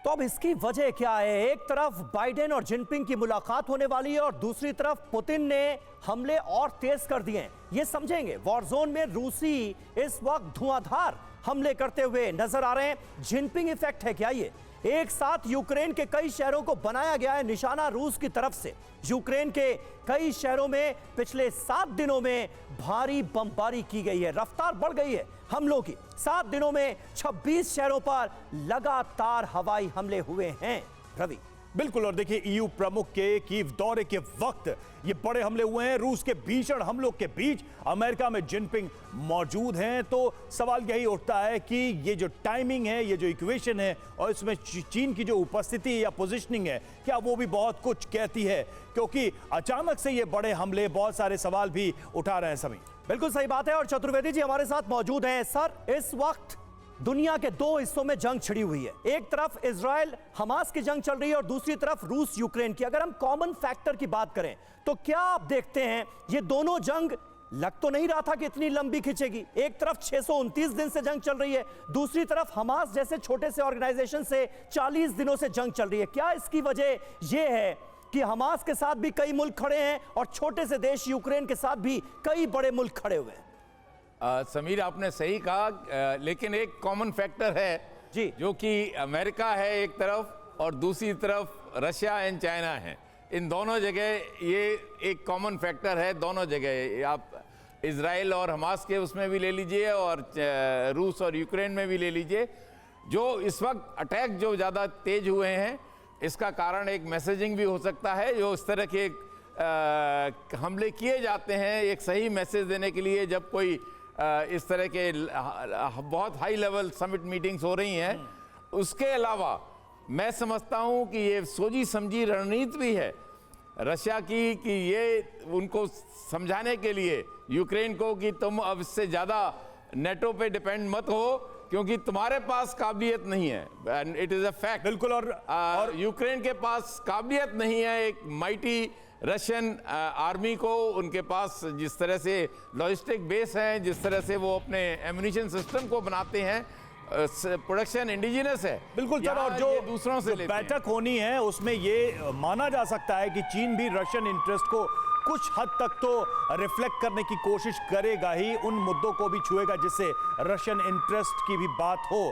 तो अब इसकी वजह क्या है? एक तरफ बाइडेन और जिनपिंग की मुलाकात होने वाली है और दूसरी तरफ पुतिन ने हमले और तेज कर दिए हैं। ये समझेंगे, वॉर जोन में रूसी इस वक्त धुआंधार हमले करते हुए नजर आ रहे हैं। जिनपिंग इफेक्ट है क्या ये? एक साथ यूक्रेन के कई शहरों को बनाया गया है निशाना रूस की तरफ से। यूक्रेन के कई शहरों में पिछले 7 दिनों में भारी बमबारी की गई है, रफ्तार बढ़ गई है हमलों की। 7 दिनों में 26 शहरों पर लगातार हवाई हमले हुए हैं। रवि, बिल्कुल। और देखिए, ईयू प्रमुख के कीव दौरे के वक्त ये बड़े हमले हुए हैं। रूस के भीषण हमलों के बीच अमेरिका में जिनपिंग मौजूद हैं। तो सवाल यही उठता है कि ये जो टाइमिंग है, ये जो इक्वेशन है और इसमें चीन की जो उपस्थिति या पोजीशनिंग है, क्या वो भी बहुत कुछ कहती है? क्योंकि अचानक से ये बड़े हमले बहुत सारे सवाल भी उठा रहे हैं सभी। बिल्कुल सही बात है। और चतुर्वेदी जी हमारे साथ मौजूद हैं। सर, इस वक्त दुनिया के 2 हिस्सों में जंग छिड़ी हुई है। एक तरफ इजराइल हमास की जंग चल रही है और दूसरी तरफ रूस यूक्रेन की। अगर हम कॉमन फैक्टर की बात करें तो क्या आप देखते हैं ये दोनों जंग, लग तो नहीं रहा था कि इतनी लंबी खिंचेगी। एक तरफ 629 दिन से जंग चल रही है, दूसरी तरफ हमास जैसे छोटे से ऑर्गेनाइजेशन से 40 दिनों से जंग चल रही है। क्या इसकी वजह यह है कि हमास के साथ भी कई मुल्क खड़े हैं और छोटे से देश यूक्रेन के साथ भी कई बड़े मुल्क खड़े हुए हैं? समीर, आपने सही कहा, लेकिन एक कॉमन फैक्टर है जी, जो कि अमेरिका है एक तरफ और दूसरी तरफ रशिया एंड चाइना है। इन दोनों जगह ये एक कॉमन फैक्टर है। दोनों जगह आप इजराइल और हमास के उसमें भी ले लीजिए और रूस और यूक्रेन में भी ले लीजिए। जो इस वक्त अटैक जो ज़्यादा तेज हुए हैं, इसका कारण एक मैसेजिंग भी हो सकता है। जो इस तरह के हमले किए जाते हैं एक सही मैसेज देने के लिए, जब कोई इस तरह के बहुत हाई लेवल समिट मीटिंग्स हो रही हैं। उसके अलावा मैं समझता हूं कि ये सोची समझी रणनीति भी है रशिया की, कि ये उनको समझाने के लिए यूक्रेन को कि तुम अब इससे ज़्यादा नेटो पे डिपेंड मत हो, क्योंकि तुम्हारे पास काबिलियत नहीं है। And it is a fact. बिल्कुल। और यूक्रेन के पास काबिलियत नहीं है एक माइटी रशियन आर्मी को। उनके पास जिस तरह से लॉजिस्टिक बेस हैं, जिस तरह से वो अपने एम्यूनिशन सिस्टम को बनाते हैं, प्रोडक्शन इंडिजिनस है। बिल्कुल सर। और जो दूसरों से बैठक होनी है उसमें ये माना जा सकता है कि चीन भी रशियन इंटरेस्ट को कुछ हद तक तो रिफ्लेक्ट करने की कोशिश करेगा ही, उन मुद्दों को भी छुएगा जिससे रशियन इंटरेस्ट की भी बात हो।